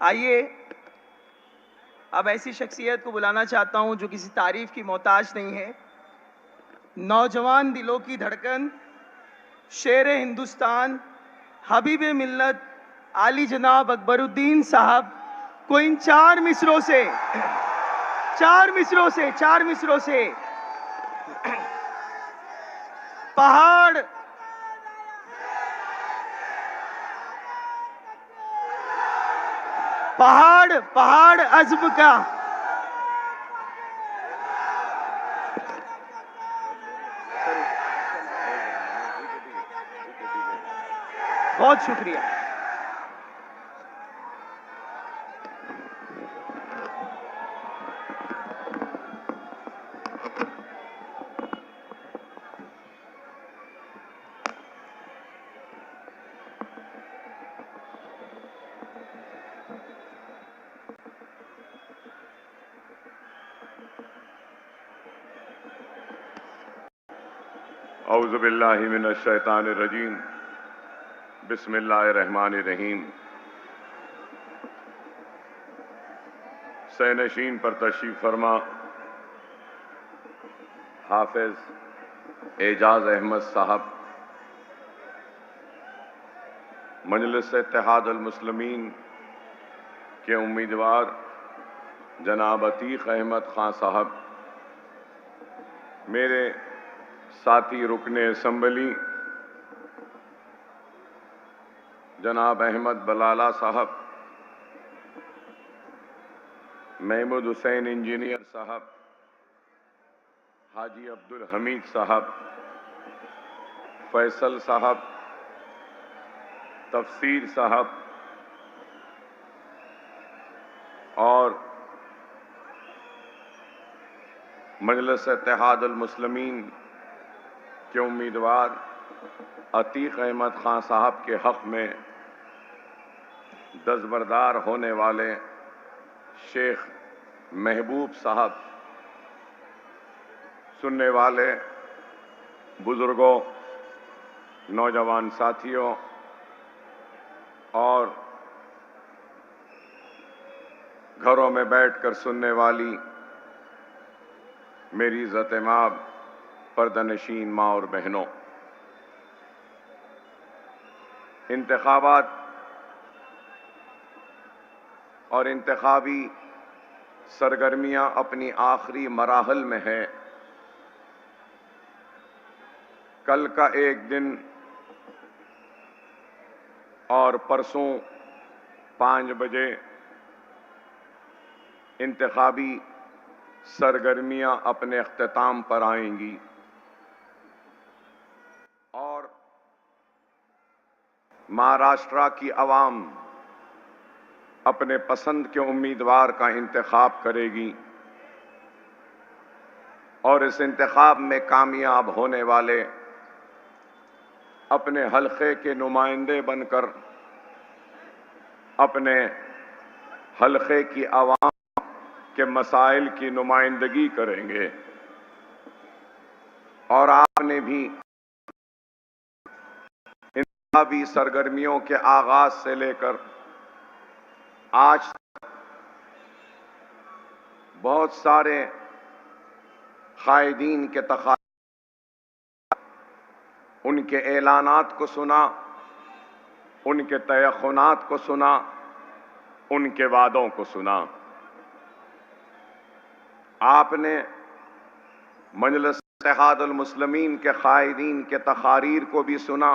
आइए अब ऐसी शख्सियत को बुलाना चाहता हूं जो किसी तारीफ की मोहताज नहीं है। नौजवान दिलों की धड़कन, शेर हिंदुस्तान, हबीब मिल्लत आली जनाब अकबरुद्दीन साहब को इन चार मिसरों से पहाड़ पहाड़ पहाड़ अज़्म का बहुत शुक्रिया। औज़ु बिल्लाहि मिनश शैतानिर रजीम, बिस्मिल्लाहिर रहमानिर रहीम। सैनशीन पर तशरीफ फरमा हाफिज एजाज अहमद साहब, मजलिस इत्तेहाद अल मुस्लिमीन के उम्मीदवार जनाब अतीक अहमद खान साहब, मेरे साथी रुकने असम्बली जनाब अहमद बलाला साहब, महमूद हुसैन इंजीनियर साहब, हाजी अब्दुल हमीद साहब, फैसल साहब, तफसीर साहब और मजलिस इत्तेहाद अल मुस्लिमीन के उम्मीदवार अतीक अहमद खान साहब के हक में दस्तबरदार होने वाले शेख महबूब साहब, सुनने वाले बुजुर्गों, नौजवान साथियों और घरों में बैठकर सुनने वाली मेरी इज़्ज़त-ए-माब पर्दानशीन माँ और बहनों, इंतखाबात और इंतखाबी सरगर्मियां अपनी आखिरी मराहल में है। कल का एक दिन और परसों 5 बजे इंतखाबी सरगर्मियां अपने अख्तिताम पर आएंगी और महाराष्ट्र की आवाम अपने पसंद के उम्मीदवार का इंतखाब करेगी और इस इंतखाब में कामयाब होने वाले अपने हलके के नुमाइंदे बनकर अपने हलके की आवाम के मसाइल की नुमाइंदगी करेंगे। और आपने भी इंतखाबी सरगर्मियों के आगाज से लेकर आज बहुत सारे कायदीन के तकाज़े, उनके ऐलानात को सुना, उनके तयक़ुनात को सुना, उनके वादों को सुना। आपने मजलिस इत्तेहाद अल मुस्लिमीन के कायदीन के तकारीर को भी सुना।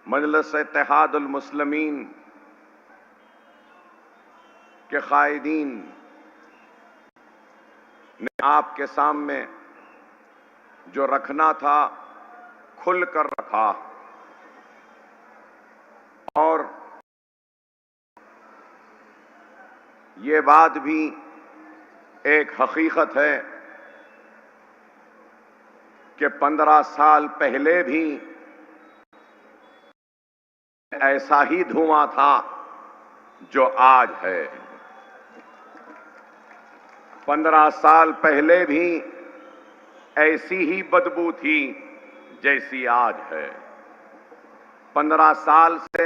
मजलिस इत्तेहाद अल मुस्लिमीन के कायदीन ने आपके सामने जो रखना था खुलकर रखा और ये बात भी एक हकीकत है कि 15 साल पहले भी ऐसा ही धुआं था जो आज है। 15 साल पहले भी ऐसी ही बदबू थी जैसी आज है। 15 साल से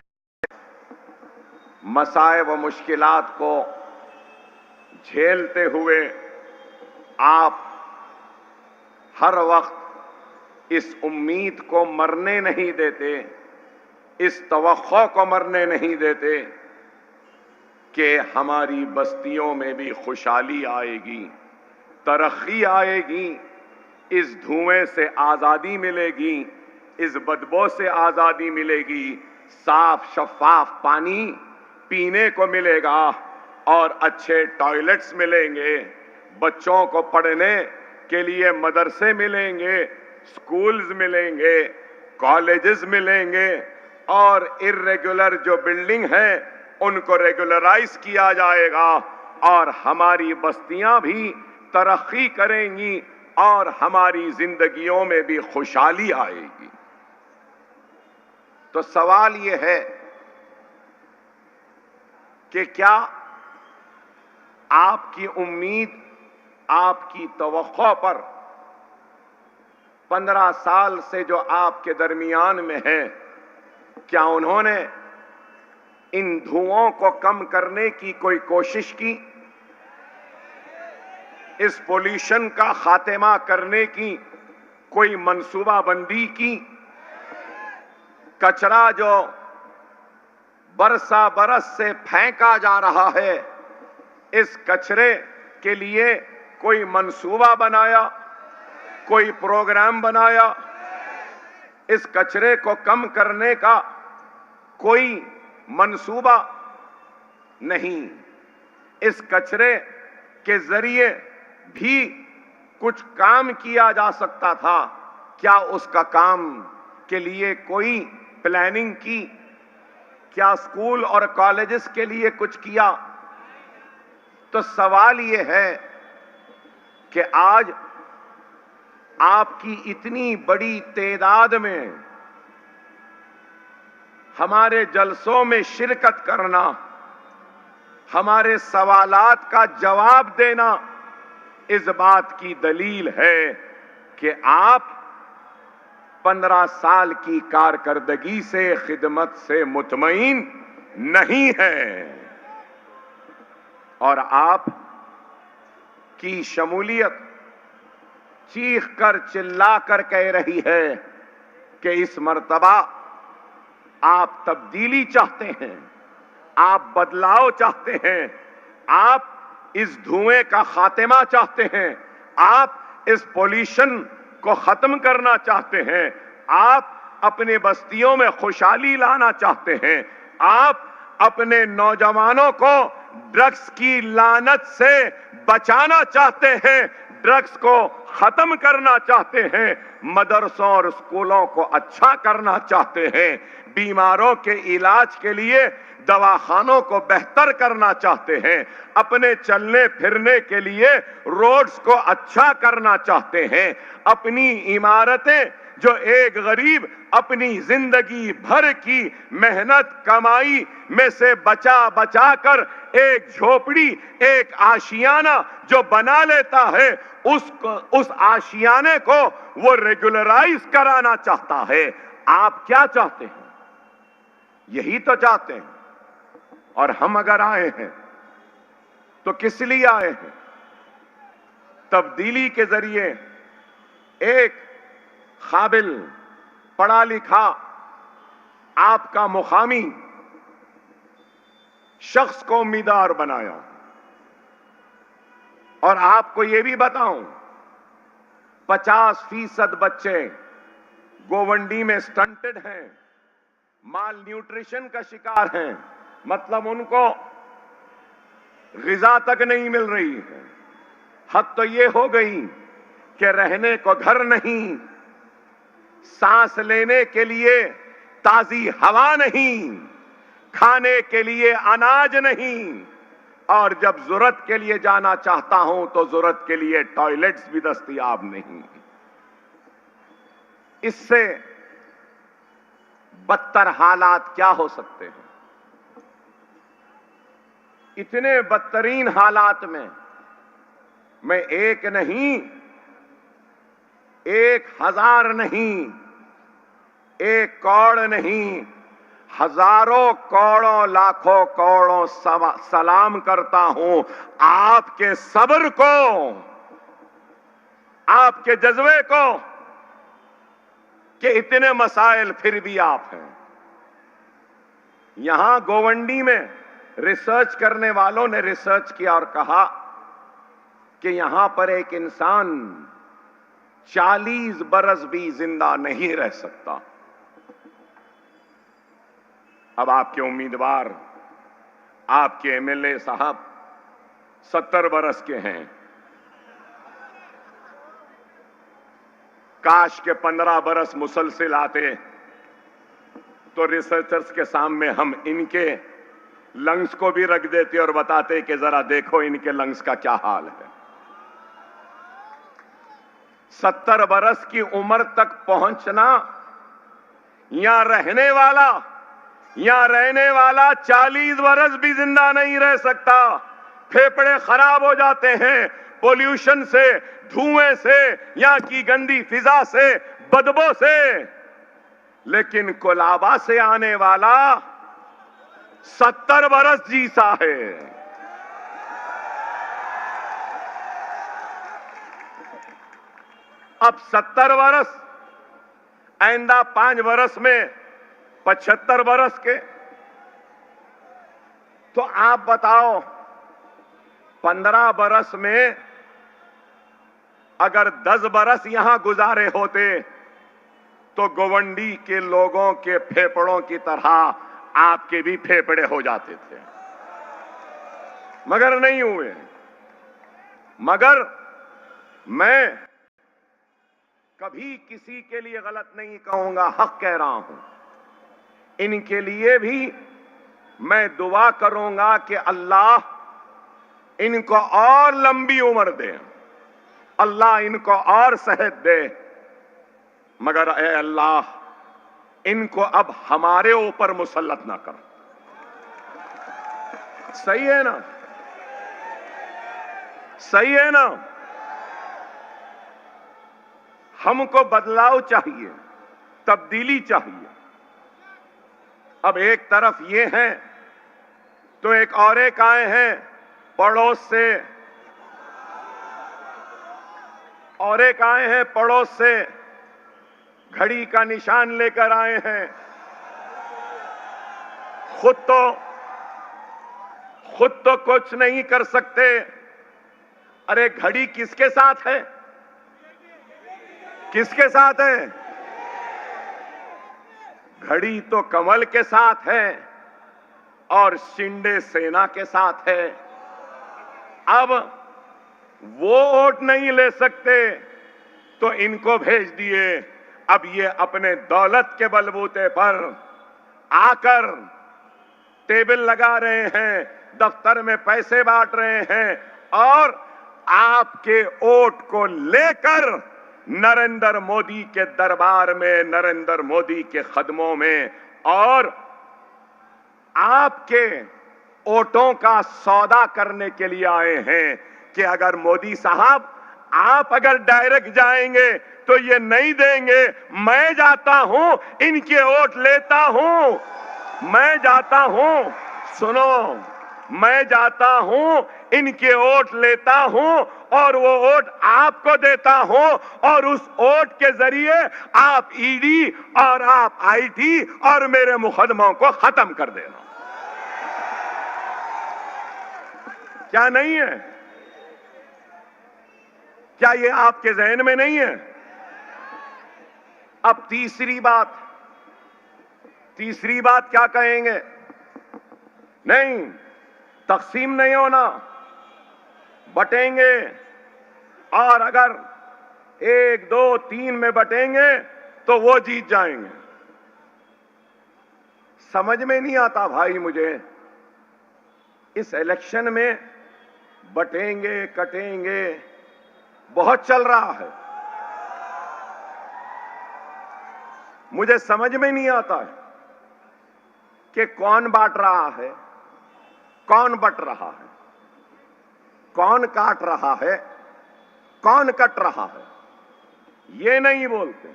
मसाए व मुश्किलात को झेलते हुए आप हर वक्त इस उम्मीद को मरने नहीं देते, इस तवक्को को मरने नहीं देते कि हमारी बस्तियों में भी खुशहाली आएगी, तरक्की आएगी, इस धुएं से आज़ादी मिलेगी, इस बदबू से आज़ादी मिलेगी, साफ शफाफ पानी पीने को मिलेगा और अच्छे टॉयलेट्स मिलेंगे, बच्चों को पढ़ने के लिए मदरसे मिलेंगे, स्कूल्स मिलेंगे, कॉलेजेस मिलेंगे और इर्रेगुलर जो बिल्डिंग है उनको रेगुलराइज किया जाएगा और हमारी बस्तियां भी तरक्की करेंगी और हमारी जिंदगियों में भी खुशहाली आएगी। तो सवाल ये है कि क्या आपकी उम्मीद, आपकी तवक्को पर 15 साल से जो आपके दरमियान में है, क्या उन्होंने इन धुओं को कम करने की कोई कोशिश की, इस पोल्यूशन का खात्मा करने की कोई मंसूबाबंदी की? कचरा जो बरसा बरस से फेंका जा रहा है, इस कचरे के लिए कोई मंसूबा बनाया, कोई प्रोग्राम बनाया? इस कचरे को कम करने का कोई मंसूबा नहीं। इस कचरे के जरिए भी कुछ काम किया जा सकता था, क्या उसका काम के लिए कोई प्लानिंग की? क्या स्कूल और कॉलेजेस के लिए कुछ किया? तो सवाल ये है कि आज आपकी इतनी बड़ी तादाद में हमारे जलसों में शिरकत करना, हमारे सवालात का जवाब देना, इस बात की दलील है कि आप 15 साल की कारकर्दगी से, खिदमत से मुतमईन नहीं हैं और आप की शमूलियत चीख कर चिल्ला कर कह रही है कि इस मर्तबा आप तब्दीली चाहते हैं, आप बदलाव चाहते हैं, आप इस धुएं का खात्मा चाहते हैं, आप इस पोल्यूशन को खत्म करना चाहते हैं, आप अपने बस्तियों में खुशहाली लाना चाहते हैं, आप अपने नौजवानों को ड्रग्स की लानत से बचाना चाहते हैं, ड्रग्स को खत्म करना चाहते हैं, मदरसों और स्कूलों को अच्छा करना चाहते हैं, बीमारों के इलाज के लिए दवाखानों को बेहतर करना चाहते हैं, अपने चलने फिरने के लिए रोड्स को अच्छा करना चाहते हैं, अपनी इमारतें जो एक गरीब अपनी जिंदगी भर की मेहनत कमाई में से बचा बचा कर एक झोपड़ी, एक आशियाना जो बना लेता है, उस आशियाने को वो रेगुलराइज कराना चाहता है। आप क्या चाहते हैं? यही तो चाहते हैं। और हम अगर आए हैं तो किस लिए आए हैं? तब्दीली के जरिए एक काबिल, पढ़ा लिखा, आपका मुकामी शख्स को उम्मीदवार बनाया। और आपको यह भी बताऊं, 50% बच्चे गोवंडी में स्टंटेड हैं, माल न्यूट्रिशन का शिकार हैं, मतलब उनको ग़िज़ा तक नहीं मिल रही है। हद तो ये हो गई कि रहने को घर नहीं, सांस लेने के लिए ताजी हवा नहीं, खाने के लिए अनाज नहीं, और जब जरूरत के लिए जाना चाहता हूं तो जरूरत के लिए टॉयलेट्स भी दस्तयाब नहीं। इससे बदतर हालात क्या हो सकते हैं? इतने बदतरीन हालात में मैं एक नहीं, 1000 नहीं, 1 कौड़ नहीं, हजारों करोड़ों लाखों करोड़ों सलाम करता हूं आपके सब्र को, आपके जज्बे को, कि इतने मसाइल फिर भी आप हैं। यहां गोवंडी में रिसर्च करने वालों ने रिसर्च किया और कहा कि यहां पर एक इंसान 40 बरस भी जिंदा नहीं रह सकता। अब आपके उम्मीदवार, आपके एमएलए साहब 70 बरस के हैं। काश के 15 बरस मुसलसिल आते तो रिसर्चर्स के सामने हम इनके लंग्स को भी रख देते और बताते कि जरा देखो इनके लंग्स का क्या हाल है। 70 बरस की उम्र तक पहुंचना, यहां रहने वाला 40 बरस भी जिंदा नहीं रह सकता। फेफड़े खराब हो जाते हैं पोल्यूशन से, धुएं से, यहां की गंदी फिजा से, बदबू से। लेकिन कोलाबा से आने वाला 70 बरस जीता है। अब 70 बरस, आइंदा 5 बरस में 75 बरस के। तो आप बताओ 15 बरस में अगर 10 बरस यहां गुजारे होते तो गोवंडी के लोगों के फेफड़ों की तरह आपके भी फेफड़े हो जाते थे, मगर नहीं हुए। मगर मैं कभी किसी के लिए गलत नहीं कहूंगा, हक कह रहा हूं। इनके लिए भी मैं दुआ करूंगा कि अल्लाह इनको और लंबी उम्र दे, अल्लाह इनको और सेहत दे। मगर ए अल्लाह, इनको अब हमारे ऊपर मुसल्लत ना कर। सही है ना? सही है ना? हमको बदलाव चाहिए, तब्दीली चाहिए। अब एक तरफ ये हैं तो एक और एक आए हैं पड़ोस से, और एक आए हैं पड़ोस से, घड़ी का निशान लेकर आए हैं। खुद तो कुछ नहीं कर सकते। अरे घड़ी किसके साथ है? किसके साथ है? घड़ी तो कमल के साथ है और शिंदे सेना के साथ है। अब वो वोट नहीं ले सकते तो इनको भेज दिए। अब ये अपने दौलत के बलबूते पर आकर टेबल लगा रहे हैं, दफ्तर में पैसे बांट रहे हैं और आपके वोट को लेकर नरेंद्र मोदी के दरबार में, नरेंद्र मोदी के कदमों में और आपके वोटों का सौदा करने के लिए आए हैं कि अगर मोदी साहब आप अगर डायरेक्ट जाएंगे तो ये नहीं देंगे। मैं जाता हूं, इनके वोट लेता हूं। मैं जाता हूं, सुनो, मैं जाता हूं, इनके वोट लेता हूं और वो वोट आपको देता हूं और उस वोट के जरिए आप ईडी और आप आईटी और मेरे मुकदमों को खत्म कर देना। क्या नहीं है? क्या ये आपके जहन में नहीं है? अब तीसरी बात क्या कहेंगे? नहीं, तकसीम नहीं होना, बटेंगे और अगर 1, 2, 3 में बटेंगे तो वो जीत जाएंगे। समझ में नहीं आता भाई मुझे, इस इलेक्शन में बटेंगे कटेंगे बहुत चल रहा है। मुझे समझ में नहीं आता है कि कौन बांट रहा है, कौन बट रहा है, कौन काट रहा है, कौन कट रहा है, ये नहीं बोलते।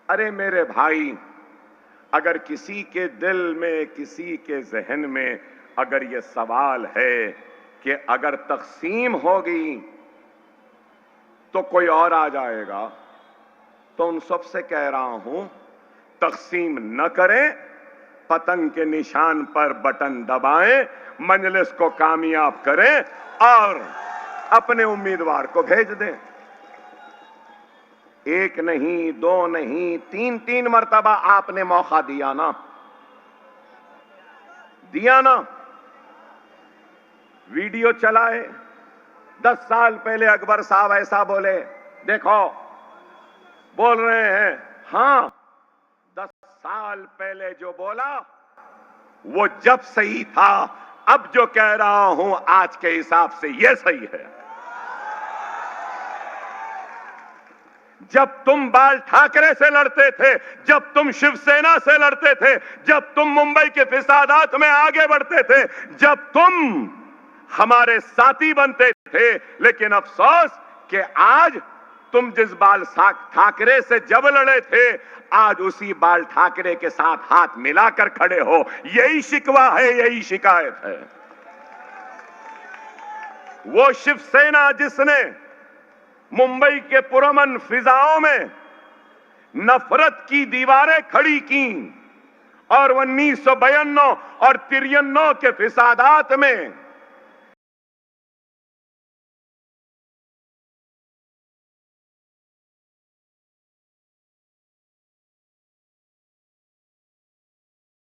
अरे मेरे भाई, अगर किसी के दिल में, किसी के जहन में अगर ये सवाल है कि अगर तकसीम होगी तो कोई और आ जाएगा, तो उन सबसे कह रहा हूं, तकसीम न करें, पतंग के निशान पर बटन दबाएं, मजलिस को कामयाब करें और अपने उम्मीदवार को भेज दें। एक नहीं, दो नहीं, तीन मर्तबा आपने मौका दिया ना, वीडियो चलाए। 10 साल पहले अकबर साहब ऐसा बोले, देखो बोल रहे हैं। हां, 10 साल पहले जो बोला वो जब सही था, अब जो कह रहा हूं आज के हिसाब से ये सही है। जब तुम बाल ठाकरे से लड़ते थे, जब तुम शिवसेना से लड़ते थे, जब तुम मुंबई के फिसादात में आगे बढ़ते थे, जब तुम हमारे साथी बनते थे, लेकिन अफसोस कि आज तुम जिस बाल ठाकरे से जब लड़े थे, आज उसी बाल ठाकरे के साथ हाथ मिलाकर खड़े हो। यही शिकवा है, यही शिकायत है। वो शिवसेना जिसने मुंबई के पुरअमन फिजाओं में नफरत की दीवारें खड़ी की और 1992 और 93 के फिसादात में